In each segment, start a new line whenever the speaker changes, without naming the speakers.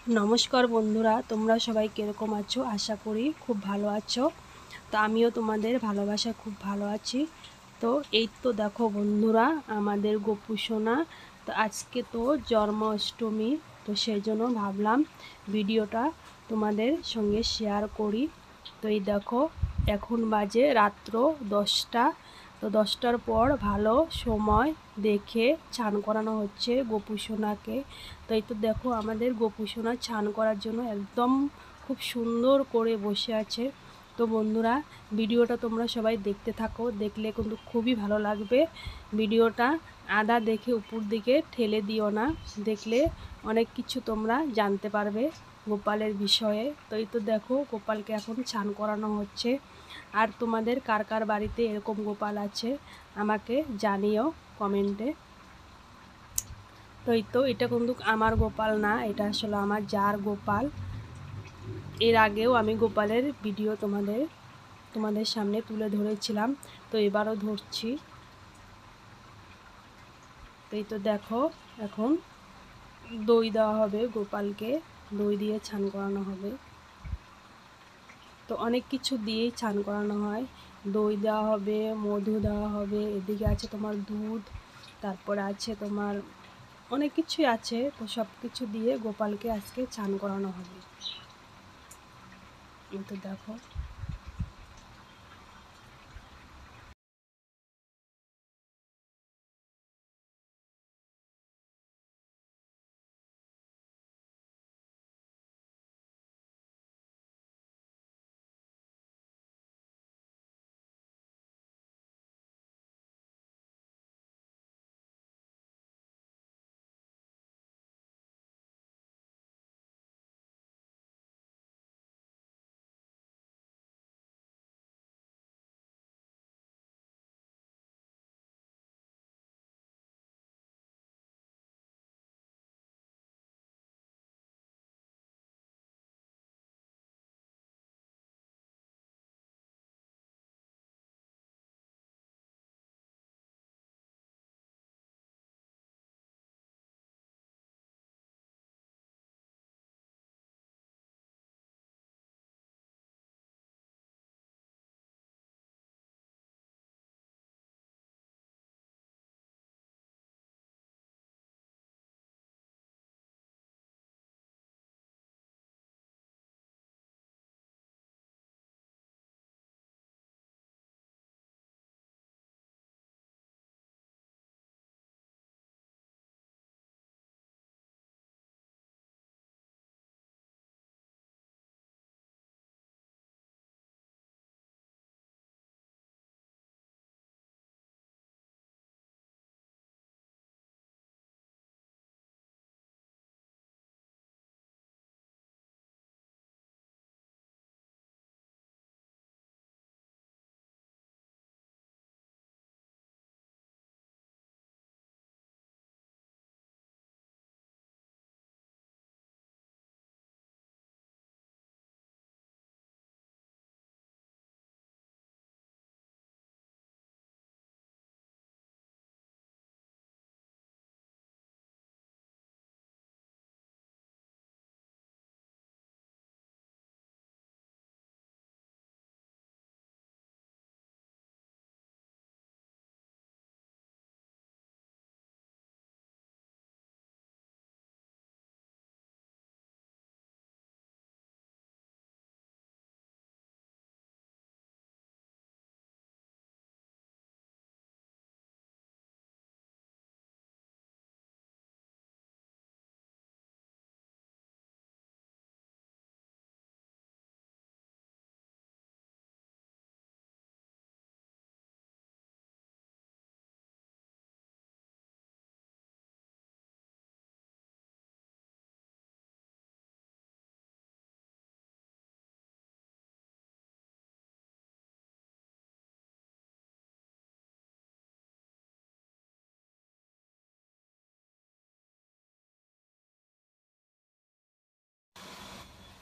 নমস্কার বন্ধুরা, তোমরা সবাই কীরকম আছো? আশা করি খুব ভালো আছো। তো আমিও তোমাদের ভালোবাসা খুব ভালো আছি। তো এই তো দেখো বন্ধুরা, আমাদের গোপু সোনা তো আজকে তো জন্মাষ্টমী, তো সেই জন্য ভাবলাম ভিডিওটা তোমাদের সঙ্গে শেয়ার করি। তো এই দেখো, এখন বাজে রাত্র 10টা। তো 10টার পর ভালো সময় দেখে স্নান করানো হচ্ছে গোপু সোনাকে। তো এই তো দেখো, আমাদের গোপু সোনা স্নান করার জন্য একদম খুব সুন্দর করে বসে আছে। তো বন্ধুরা, ভিডিওটা তোমরা সবাই দেখতে থাকো, দেখলে কিন্তু খুবই ভালো লাগবে। ভিডিওটা আধা দেখে উপর দিকে ঠেলে দিও না, দেখলে অনেক কিছু তোমরা জানতে পারবে গোপালের বিষয়ে। তো এই তো দেখো, গোপালকে এখন স্নান করানো হচ্ছে। আর তোমাদের কার কার বাড়িতে এরকম গোপাল আছে আমাকে জানিও কমেন্টে। তো এই তো, এটা কিন্তু আমার গোপাল না, এটা আসলে আমার জার গোপাল। এর আগেও আমি গোপালের ভিডিও তোমাদের সামনে তুলে ধরেছিলাম, তো এবারও ধরছি। তো এই তো দেখো, এখন দই দেওয়া হবে গোপালকে, দই দিয়ে স্নান করানো হবে। তো অনেক কিছু দিয়েই স্নান করানো হয়, দই দেওয়া হবে, মধু দেওয়া হবে, এদিকে আছে তোমার দুধ, তারপর আছে তোমার অনেক কিছুই আছে। তো সব কিছু দিয়ে গোপালকে আজকে স্নান করানো হবে। তো দেখো,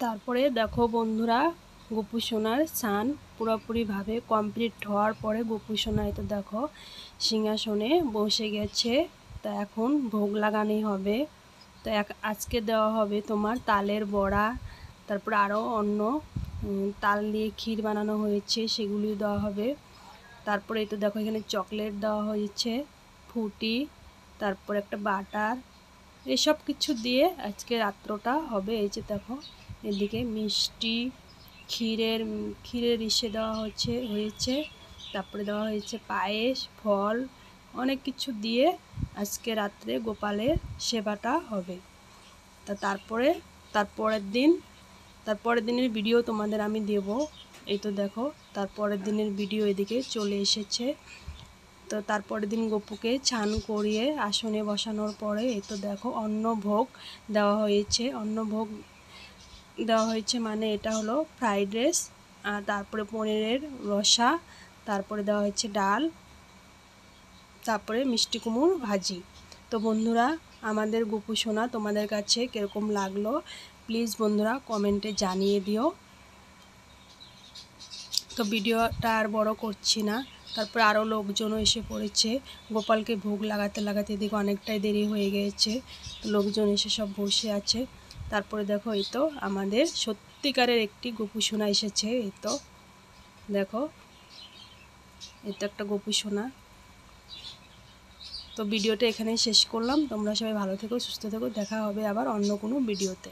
তারপরে দেখো বন্ধুরা, গোপু সোনার স্নান পুরোপুরিভাবে কমপ্লিট হওয়ার পরে গোপু সোনা তো দেখো সিংহাসনে বসে গেছে। তা এখন ভোগ লাগানি হবে। তো আজকে দেওয়া হবে তোমার তালের বড়া, তারপর আরও অন্য তাল দিয়ে ক্ষীর বানানো হয়েছে সেগুলিও দেওয়া হবে। তারপরে এই তো দেখো এখানে চকলেট দেওয়া হয়েছে, ফ্রুটি, তারপর একটা বাটার, এসব কিছু দিয়ে আজকে রাত্রটা হবে। এই যে দেখো এদিকে মিষ্টি, ক্ষীরের ইসে দেওয়া হয়েছে, তারপরে দেওয়া হয়েছে পায়েস, ফল, অনেক কিছু দিয়ে আজকে রাত্রে গোপালের সেবাটা হবে। তা তারপরের দিনের ভিডিও তোমাদের আমি দেব। এই তো দেখো তারপরের দিনের ভিডিও এদিকে চলে এসেছে। তো তারপরের দিন গপুকে ছান করিয়ে আসনে বসানোর পরে এই তো দেখো অন্নভোগ দেওয়া হয়েছে। অন্নভোগ দেওয়া হয়েছে মানে এটা হলো ফ্রাইড রাইস, আর তারপরে পনিরের রসা, তারপরে দেওয়া হয়েছে ডাল, তারপরে মিষ্টি কুমড়োর ভাজি। তো বন্ধুরা আমাদের গপু সোনা তোমাদের কাছে কীরকম লাগলো প্লিজ বন্ধুরা কমেন্টে জানিয়ে দিও। তো ভিডিওটা আর বড় করছি না, তারপরে আরও লোকজনও এসে পড়েছে। গোপালকে ভোগ লাগাতে লাগাতে এদিকে অনেকটাই দেরি হয়ে গিয়েছে, লোকজন এসে সব বসে আছে। তারপরে দেখো এই তো আমাদের সত্যিকারের একটি গপু সোনা এসেছে। এই তো দেখো এই তো একটা গপু সোনা। তো ভিডিওটা এখানেই শেষ করলাম। তোমরা সবাই ভালো থেকো, সুস্থ থেকো, দেখা হবে আবার অন্য কোনো ভিডিওতে।